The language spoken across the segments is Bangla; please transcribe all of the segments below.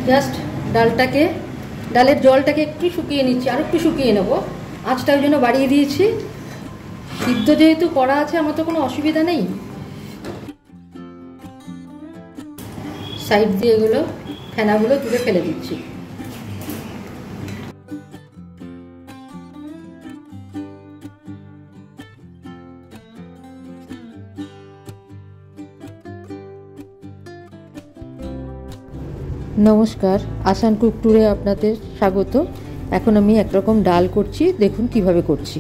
জাস্ট ডালের জলটাকে একটু শুকিয়ে নিচ্ছি, আর একটু শুকিয়ে নেব। আঁচটা ওই জন্য বাড়িয়ে দিয়েছি। সিদ্ধ যেহেতু করা আছে আমার তো কোনো অসুবিধা নেই। সাইড দিয়ে এগুলো ফেনাগুলো তুলে ফেলে দিচ্ছি। নমস্কার, আসান কুক ট্যুরে আপনাদের স্বাগত। এখন আমি একরকম ডাল করছি, দেখুন কিভাবে করছি।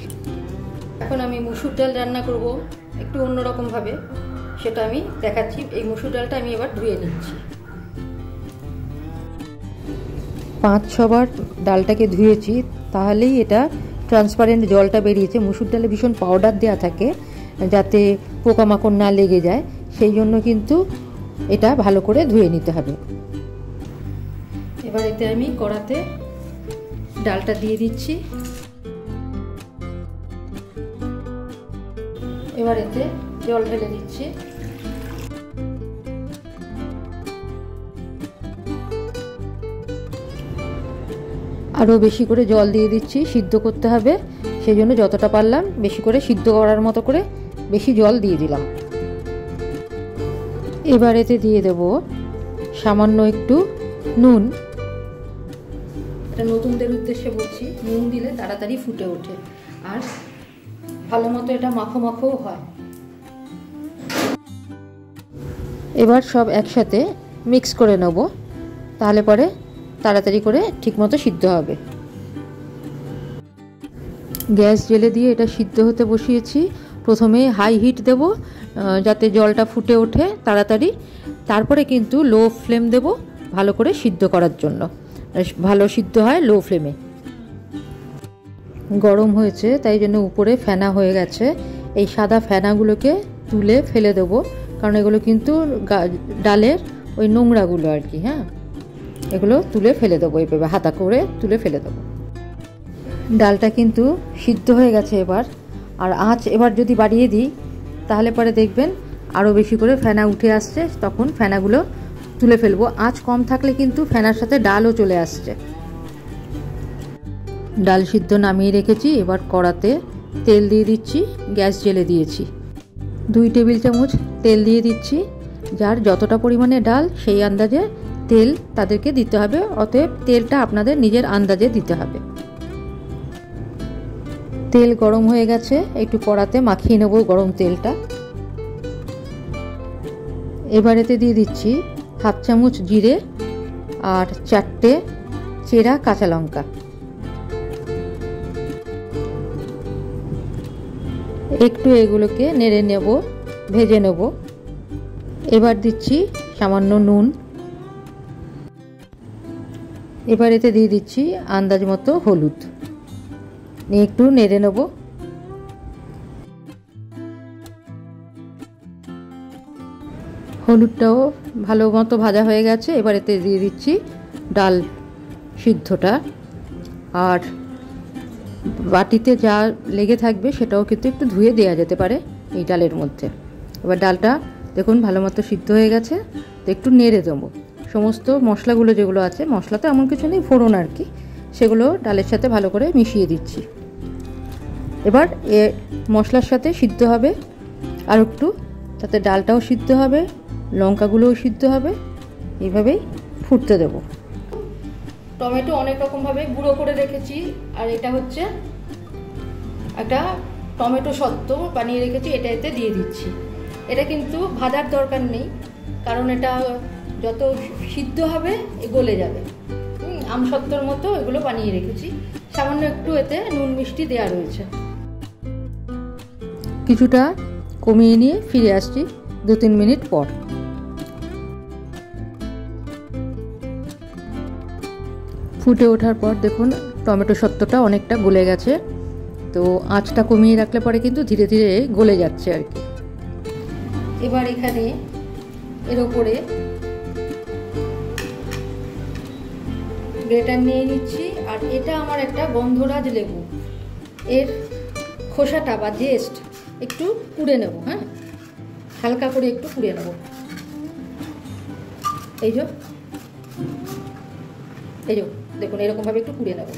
এখন আমি মুসুর ডাল রান্না করব একটু অন্যরকমভাবে, সেটা আমি দেখাচ্ছি। এই মুসুর ডালটা আমি এবার ধুয়ে নিচ্ছি। 5-6 বার ডালটাকে ধুয়েছি, তাহলেই এটা ট্রান্সপারেন্ট জলটা বেরিয়েছে। মুসুর ডালে ভীষণ পাউডার দেওয়া থাকে যাতে পোকামাকড় না লেগে যায়, সেই জন্য কিন্তু এটা ভালো করে ধুয়ে নিতে হবে। এবার এতে আমি কড়াতে ডালটা দিয়ে দিচ্ছি। এবার এতে জল ঢেলে দিচ্ছি। আরও বেশি করে জল দিয়ে দিচ্ছি, সিদ্ধ করতে হবে, সেই জন্য যতটা পারলাম বেশি করে সিদ্ধ করার মতো করে বেশি জল দিয়ে দিলাম। এবার এতে দিয়ে দেব সামান্য একটু নুন। এটা নতুনদের উদ্দেশ্যে বলছি, নুন দিলে তাড়াতাড়ি ফুটে ওঠে আর ভালো মতো এটা মাখো মাখোও হয়। এবার সব একসাথে মিক্স করে নেব, তাহলে পরে তাড়াতাড়ি করে ঠিকমতো সিদ্ধ হবে। গ্যাস জেলে দিয়ে এটা সিদ্ধ হতে বসিয়েছি। প্রথমে হাই হিট দেব যাতে জলটা ফুটে ওঠে তাড়াতাড়ি, তারপরে কিন্তু লো ফ্লেম দেব ভালো করে সিদ্ধ করার জন্য। ভালো সিদ্ধ হয় লো ফ্লেমে। গরম হয়েছে তাই জন্য উপরে ফেনা হয়ে গেছে। এই সাদা ফেনাগুলোকে তুলে ফেলে দেবো, কারণ এগুলো কিন্তু ডালের ওই নোংরাগুলো আর কি। হ্যাঁ, এগুলো তুলে ফেলে দেবো, এইভাবে হাতা করে তুলে ফেলে দেবো। ডালটা কিন্তু সিদ্ধ হয়ে গেছে এবার। আর আঁচ এবার যদি বাড়িয়ে দিই তাহলে পরে দেখবেন আরও বেশি করে ফেনা উঠে আসছে, তখন ফেনাগুলো তুলে ফেলবো। আঁচ কম থাকলে কিন্তু ফেনার সাথে ডালও চলে আসছে। ডাল সিদ্ধ নামিয়ে রেখেছি। এবার কড়াতে তেল দিয়ে দিচ্ছি, গ্যাস জেলে দিয়েছি। 2 টেবিল চামচ তেল দিয়ে দিচ্ছি। যার যতটা পরিমাণে ডাল সেই আন্দাজে তেল তাদেরকে দিতে হবে, অতএব তেলটা আপনাদের নিজের আন্দাজে দিতে হবে। তেল গরম হয়ে গেছে, একটু কড়াতে মাখিয়ে নেব গরম তেলটা। এবার এতে দিয়ে দিচ্ছি 1/2 চামচ জিরে আর 4টে চেরা কাঁচা লঙ্কা। একটু এগুলোকে নেড়ে নেব, ভেজে নেব। এবার দিচ্ছি সামান্য নুন। এবার এতে দিয়ে দিচ্ছি আন্দাজ মতো হলুদ, নিয়ে একটু নেড়ে নেব। হলুদটাও ভালো মতো ভাজা হয়ে গেছে। এবার এতে দিয়ে দিচ্ছি ডাল সিদ্ধটা, আর বাটিতে যা লেগে থাকবে সেটাও কিন্তু একটু ধুয়ে দেওয়া যেতে পারে এই ডালের মধ্যে। এবার ডালটা দেখুন ভালো মতো সিদ্ধ হয়ে গেছে, তো একটু নেড়ে দেবো। সমস্ত মশলাগুলো যেগুলো আছে, মশলা তো এমন কিছু নেই, ফোড়ন আর কি, সেগুলো ডালের সাথে ভালো করে মিশিয়ে দিচ্ছি। এবার মশলার সাথে সিদ্ধ হবে আর একটু, তাতে ডালটাও সিদ্ধ হবে, লঙ্কাগুলোও সিদ্ধ হবে। এইভাবেই ফুটতে দেব। টমেটো অনেক রকমভাবে গুঁড়ো করে রেখেছি, আর এটা হচ্ছে একটা টমেটো সত্ত্ব বানিয়ে রেখেছি, এটা এতে দিয়ে দিচ্ছি। এটা কিন্তু ভাজার দরকার নেই, কারণ এটা যত সিদ্ধ হবে গলে যাবে। আমসত্ত্বর মতো এগুলো বানিয়ে রেখেছি। সামান্য একটু এতে নুন মিষ্টি দেওয়া রয়েছে। কিছুটা কমিয়ে নিয়ে ফিরে আসছি 2-3 মিনিট পর। ফুটে ওঠার পর দেখুন টমেটো সত্ত্বটা অনেকটা গলে গেছে। তো আঁচটা কমিয়ে রাখলে পরে কিন্তু ধীরে ধীরে গলে যাচ্ছে আর কি। এবার এখানে এর ওপরে গ্রেটার নিয়ে নিচ্ছি, আর এটা আমার একটা গন্ধরাজ লেবু, এর খোসাটা বা জেস্ট একটু পুড়ে নেব। হ্যাঁ, হালকা করে একটু পুড়ে নেব। এই যে এই যে দেখুন এরকমভাবে একটু কুড়ে নেব।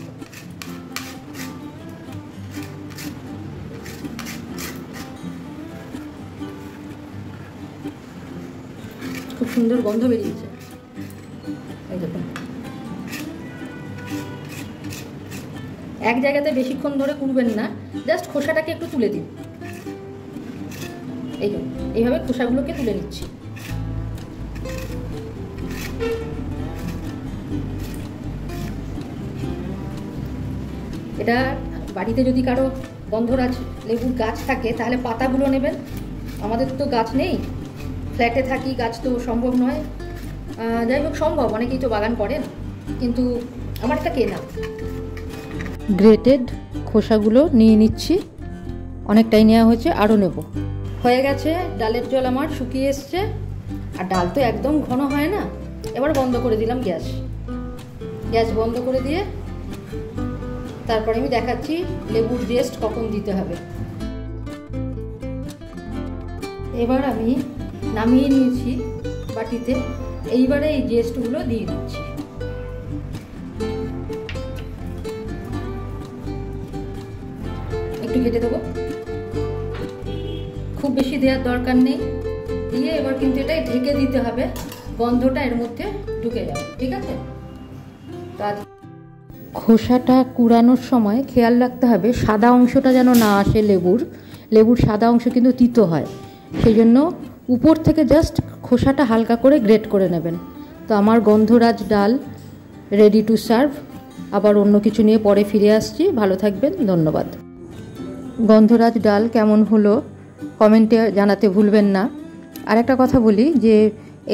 খুব সুন্দর গন্ধ বেরিয়েছে। এই দেখুন এক জায়গাতে বেশিক্ষণ ধরে কুড়বেন না, জাস্ট খোসাটাকে একটু তুলে দিন। এই যে এইভাবে খোসাগুলোকে তুলে নিচ্ছি। এটা বাড়িতে যদি কারো গন্ধরাজ লেবুর গাছ থাকে তাহলে পাতাগুলো নেবেন। আমাদের তো গাছ নেই, ফ্ল্যাটে থাকি, গাছ তো সম্ভব নয়। যাই হোক সম্ভব, অনেকেই তো বাগান করেন, কিন্তু আমার এটা কেনা। গ্রেটেড খোসাগুলো নিয়ে নিচ্ছি, অনেকটাই নেওয়া হয়েছে, আরও নেব। হয়ে গেছে, ডালের জল আমার শুকিয়ে এসছে, আর ডাল তো একদম ঘন হয় না। এবার বন্ধ করে দিলাম গ্যাস। গ্যাস বন্ধ করে দিয়ে তারপরে আমি দেখাচ্ছি লেবুর জেস্ট কখন দিতে হবে। এবার আমি নামিয়ে নিয়েছি বাটিতে, এইবারে এই জেস্টগুলো দিয়ে দিচ্ছি। একটু কেটে দেবো, খুব বেশি দেওয়ার দরকার নেই। দিয়ে এবার কিন্তু এটাই ঢেকে দিতে হবে, গন্ধটা এর মধ্যে ঢুকে যাবে, ঠিক আছে? খোসাটা কুড়ানোর সময় খেয়াল রাখতে হবে সাদা অংশটা যেন না আসে। লেবুর সাদা অংশ কিন্তু তিতো হয়, সেই জন্য উপর থেকে জাস্ট খোসাটা হালকা করে গ্রেট করে নেবেন। তো আমার গন্ধরাজ ডাল রেডি টু সার্ভ। আবার অন্য কিছু নিয়ে পরে ফিরে আসছি। ভালো থাকবেন, ধন্যবাদ। গন্ধরাজ ডাল কেমন হলো কমেন্টে জানাতে ভুলবেন না। আর একটা কথা বলি যে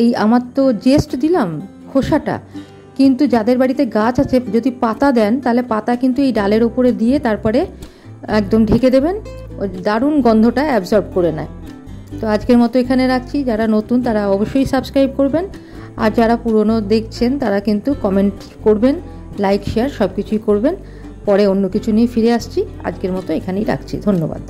এই আমার তো জেস্ট দিলাম খোসাটা, কিন্তু যাদের বাড়িতে গাছ আছে যদি পাতা দেন তাহলে পাতা কিন্তু এই ডালের উপরে দিয়ে তারপরে একদম ঢেকে দেবেন, ওই দারুণ গন্ধটা অ্যাবজর্ব করে নেয়। তো আজকের মতো এখানে রাখছি। যারা নতুন তারা অবশ্যই সাবস্ক্রাইব করবেন, আর যারা পুরনো দেখছেন তারা কিন্তু কমেন্ট করবেন, লাইক শেয়ার সব কিছুই করবেন। পরে অন্য কিছু নিয়ে ফিরে আসছি। আজকের মতো এখানেই রাখছি, ধন্যবাদ।